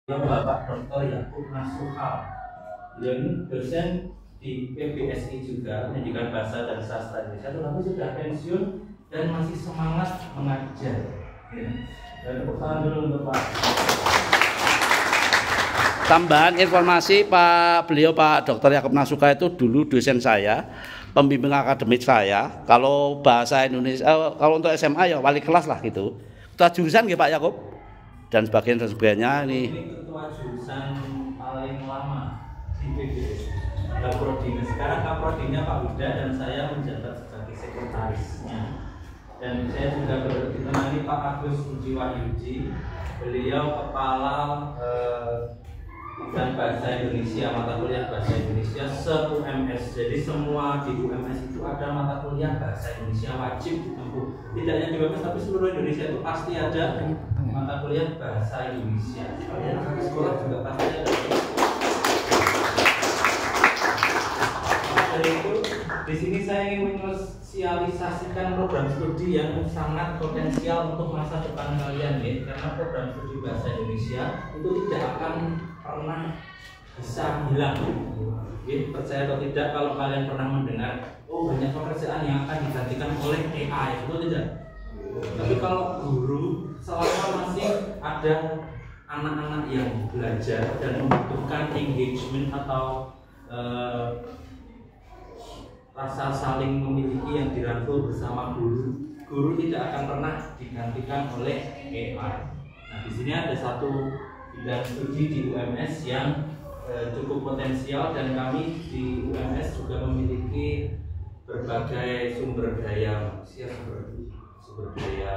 Bapak Dr. Yakub Nasuha. Beliau ini dosen di PBSI juga, pendidikan bahasa dan sastra Indonesia, tetapi sudah pensiun dan masih semangat mengajar. Dan tepuk tangan dulu untuk Pak. Tambahan informasi, beliau Pak Dr. Yakub Nasuha itu dulu dosen saya, pembimbing akademik saya. Kalau bahasa Indonesia, kalau untuk SMA ya wali kelas lah gitu. Ketua jurusan nggih Pak Yakub dan sebagainya ini. Ini ketua jurusan paling lama di PBSI. Kaprodinya sekarang kaprodinya Pak Huda dan saya menjabat sebagai sekretarisnya. Dan saya juga ditemani Pak Agus Budi Wahyudi. Beliau kepala bidang bahasa Indonesia, mata kuliah bahasa Indonesia se-UMS. Jadi semua di UMS itu ada mata kuliah bahasa Indonesia wajib ditempuh. Tidak hanya di UMS tapi seluruh Indonesia itu pasti ada mata kuliah bahasa Indonesia. Kalian anak sekolah juga pasti ada. Dari itu, di sini saya ingin mensosialisasikan program studi yang sangat potensial untuk masa depan kalian ya. Karena program studi bahasa Indonesia itu tidak akan pernah bisa hilang. Ya, percaya atau tidak kalau kalian pernah mendengar, oh banyak pekerjaan yang akan digantikan oleh AI, betul tidak? Tapi kalau guru selama masih ada anak-anak yang belajar dan membutuhkan engagement atau rasa saling memiliki yang dirangkul bersama guru, guru tidak akan pernah digantikan oleh AI. Nah, di sini ada satu bidang studi di UMS yang cukup potensial dan kami di UMS juga memiliki berbagai sumber daya manusia, sumber daya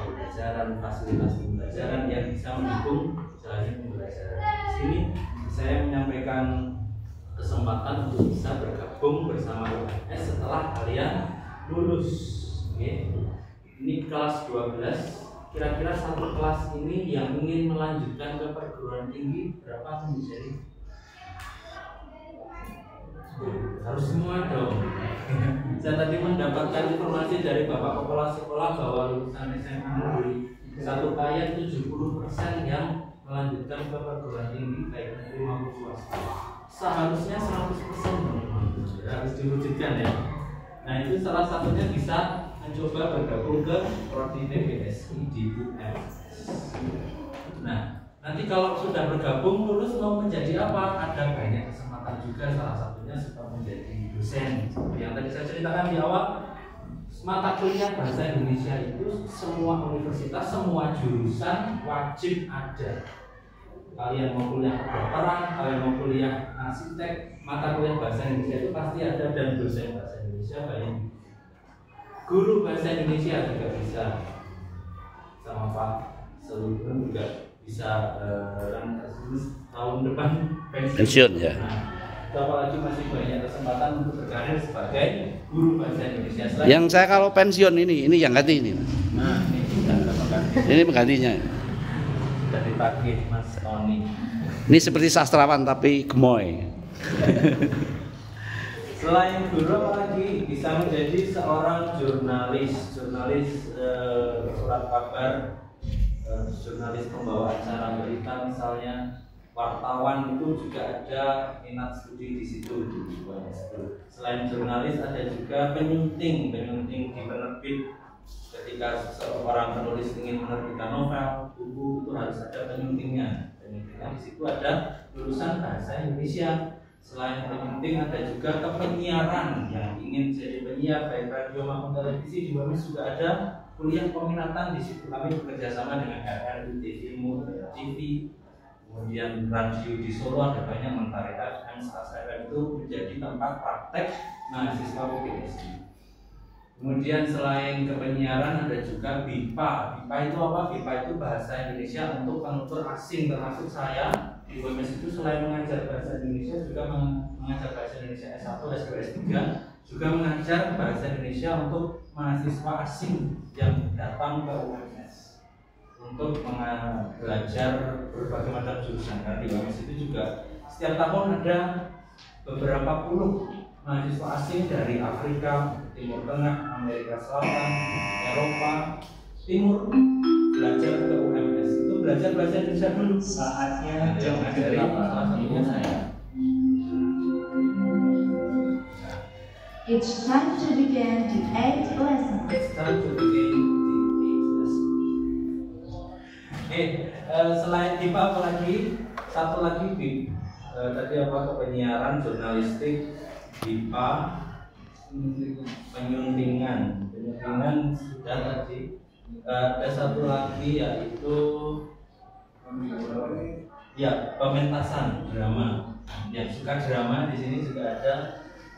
pembelajaran, fasilitas pembelajaran yang bisa mendukung jalannya pembelajaran. Di sini saya menyampaikan kesempatan untuk bisa bergabung bersama UMS setelah kalian lulus. Oke. Ini kelas 12. Kira-kira satu kelas ini yang ingin melanjutkan ke perguruan tinggi berapa menjadi? Harus semua dong. Saya tadi mendapatkan informasi dari Bapak Kepala Sekolah bahwa lulusan SMA dari satu kaya 70% yang melanjutkan ke perguruan tinggi baik negeri maupun swasta. Seharusnya 100% harus diwujudkan ya. Nah itu salah satunya bisa mencoba bergabung ke prodi PBSI di UMS. Nah nanti kalau sudah bergabung lulus mau menjadi apa? Ada banyak kesempatan juga, salah satunya sudah menjadi dosen. Yang tadi saya ceritakan di awal, mata kuliah bahasa Indonesia itu semua universitas, semua jurusan wajib ada. Kalian mau kuliah kedokteran, kalian mau kuliah arsitek, mata kuliah bahasa Indonesia itu pasti ada dan dosen bahasa Indonesia banyak. Guru bahasa Indonesia juga bisa, sama Pak Selubun juga bisa tahun depan pensiun ya. Nah, apalagi masih banyak kesempatan untuk berkarir sebagai guru bahasa Indonesia. Yang saya kalau pensiun ini yang ganti ini. Nah, Ini penggantinya. dari pagi Mas Tony. Ini seperti sastrawan tapi gemoy. Selain guru apalagi bisa menjadi seorang jurnalis surat kabar, jurnalis pembawa acara berita misalnya, wartawan itu juga ada minat studi di situ. Selain jurnalis ada juga penyunting di penerbit. Ketika seorang penulis ingin menerbitkan novel, buku itu harus ada penyuntingnya. Penyuntingnya di situ ada lulusan bahasa Indonesia. Selain penyunting ada juga kepenyiaran yang ingin jadi penyiar baik radio maupun televisi. Di UMS juga ada kuliah peminatan di situ. Kami bekerja sama dengan RRI TV, TV, kemudian radio di Solo ada banyak, Mentari FM, Stasiun FM itu menjadi tempat praktek mahasiswa PBSI. Kemudian selain kepenyiaran ada juga BIPA. BIPA itu apa? BIPA itu bahasa Indonesia untuk penutur asing, termasuk saya. Di UMS itu selain mengajar bahasa Indonesia juga mengajar bahasa Indonesia S1, S2, S3, juga mengajar bahasa Indonesia untuk mahasiswa asing yang datang ke UMS untuk belajar berbagai macam jurusan. Karena di UMS itu juga setiap tahun ada beberapa puluh mahasiswa asing dari Afrika, Timur Tengah, Amerika Selatan, Eropa, Timur belajar ke UMS. Itu belajar bahasa Indonesia dulu. Saatnya Yang ngajari salah satunya saya. It's time to begin the 8th lesson. It's time to begin the 8th lesson. Selain IPA apa lagi? Satu lagi BIP. Tadi apa, penyiaran, jurnalistik, IPA, penyuntingan sudah tadi. Ada satu lagi yaitu ya pementasan drama. Yang suka drama di sini juga ada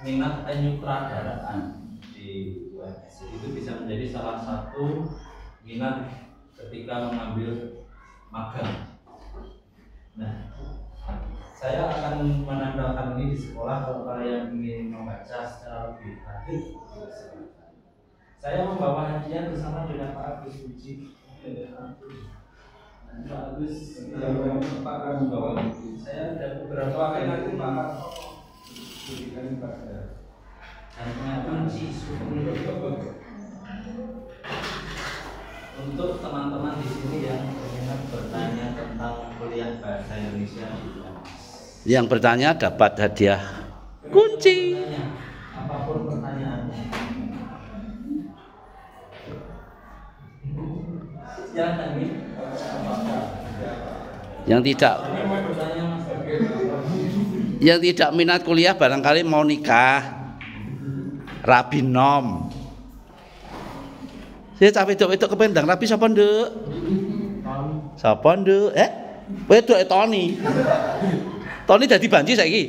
minat penyutradaraan di UNS. Itu bisa menjadi salah satu minat ketika mengambil magang. Nah, saya akan menambahkan ini di sekolah kalau kalian ingin membaca secara lebih lanjut. Saya membawa hadiah bersama dengan Pak Agus Puji. Pak Agus, Pak Agus membawa buku. Saya ada beberapa kali nanti Pak berikan pada hanya kunci untuk teman-teman di sini yang ingin bertanya tentang kuliah bahasa Indonesia di UNS. Yang bertanya dapat hadiah kunci. Apapun pertanyaannya. Silakan nih. Yang tidak minat kuliah barangkali mau nikah, rabi nom. Saya capek itu kependang rabi sapa nduk? Sapa nduk? Wedok Tony. Tony dadi banci saiki.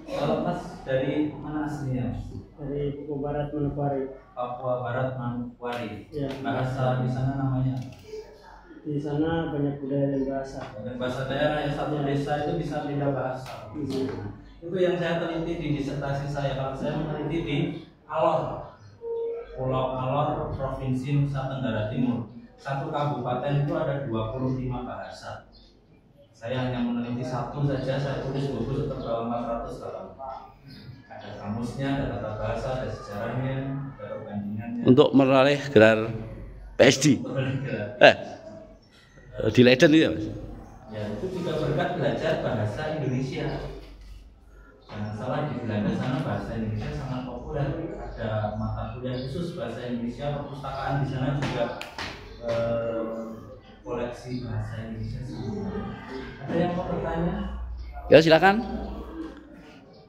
Kalau Mas dari mana aslinya? Dari Papua Barat Manokwari. Papua Barat Manokwari. Ya. Bahasa di sana namanya? Di sana banyak budaya dan bahasa. Dan bahasa daerah yang satu desa itu bisa beda bahasa. Itu yang saya teliti di disertasi saya. Kalau saya meneliti di Alor, Pulau Alor, Provinsi Nusa Tenggara Timur. Satu kabupaten itu ada 25 bahasa. Saya hanya meneliti satu saja, saya tulis buku setebal 400 halaman. Ada kamusnya, ada tata bahasa, ada sejarahnya, ada perbandingannya. Untuk meraih gelar PSD. Di Leiden itu ya, Mas? Ya, itu juga berkat belajar bahasa Indonesia. Jangan salah, di Belanda sana bahasa Indonesia sangat populer. Ada mata kuliah khusus bahasa Indonesia, perpustakaan di sana juga koleksi bahasa Indonesia semua. Ada yang mau bertanya? Ya silakan.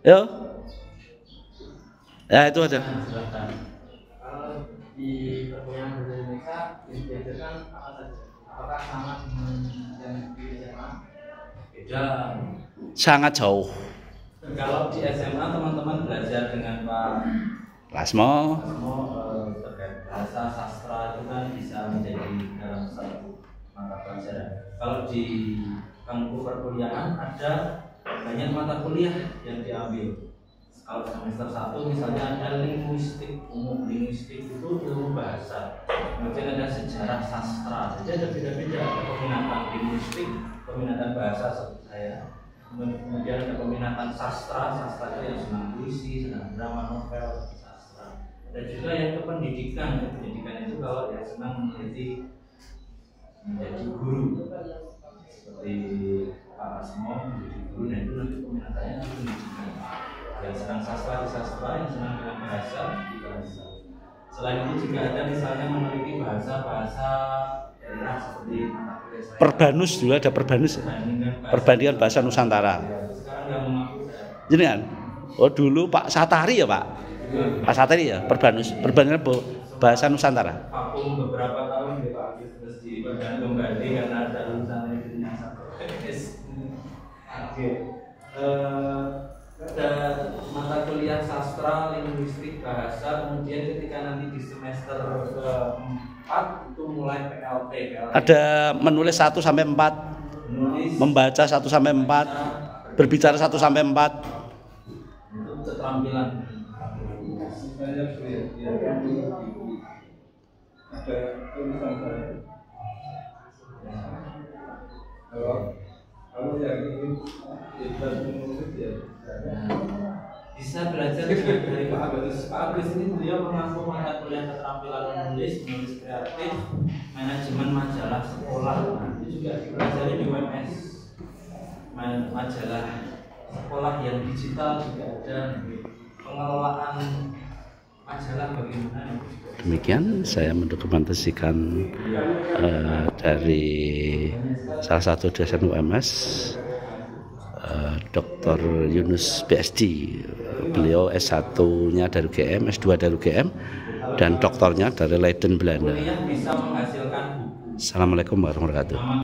Yo. Ya itu aja. Silakan. Kalau di perkuliahan bahasa Indonesia diajarkan apa saja? Apakah sama dengan yang di SMA? Beda. Sangat jauh. Kalau di SMA teman-teman belajar dengan Pak Lasmo. Terkait bahasa sastra itu kan bisa menjadi dalam satu mata pelajaran. Kalau di bangku perkuliahan ada banyak mata kuliah yang diambil. Kalau semester 1 misalnya ada linguistik umum, linguistik itu ilmu bahasa. Kemudian ada sejarah sastra. Jadi ada beda-beda, ada peminatan linguistik, peminatan bahasa seperti saya. Kemudian ada peminatan sastra, sastra itu yang senang puisi, senang drama, novel, sastra. Dan juga yang kependidikan, pendidikan itu kalau yang senang meneliti menjadi guru, seperti Pak Asmo menjadi guru, dan itu nanti peminatannya pendidikan. Yang senang sastra di sastra, yang senang dengan bahasa di bahasa. Selain itu juga ada misalnya meneliti bahasa-bahasa daerah seperti Perbanus juga ada Perbanus. Perbandingan bahasa Nusantara. Sekarang yang mengaku Jadi kan? Oh dulu Pak Satari ya Pak. Pak Satari ya Perbanus. Perbandingan bahasa Nusantara. vakum beberapa tahun di Pak terus dipegang kembali karena ada lulusan yang satu. Oke. Ada mata kuliah sastra, linguistik, bahasa, kemudian ketika nanti di semester ke-4 itu mulai PLT. Ada menulis 1 sampai 4, Menulis, membaca 1 sampai 4, berbicara 1 sampai 4. itu keterampilan. Saya ada tulisan saya. Kalau yang ingin kita menulis ya bisa belajar juga dari Pak Agus. Pak Agus ini beliau mengaku mata kuliah keterampilan menulis kreatif, manajemen majalah sekolah. Nah, itu juga dipelajari di UMS. Majalah sekolah yang digital juga ada, pengelolaan majalah bagaimana. Demikian saya mendokumentasikan dari salah satu dosen UMS, Dr. Yunus PhD. Beliau S1-nya dari UGM, S2 dari UGM, dan doktornya dari Leiden, Belanda. Kuliah bisa menghasilkan buku. Assalamualaikum warahmatullahi wabarakatuh.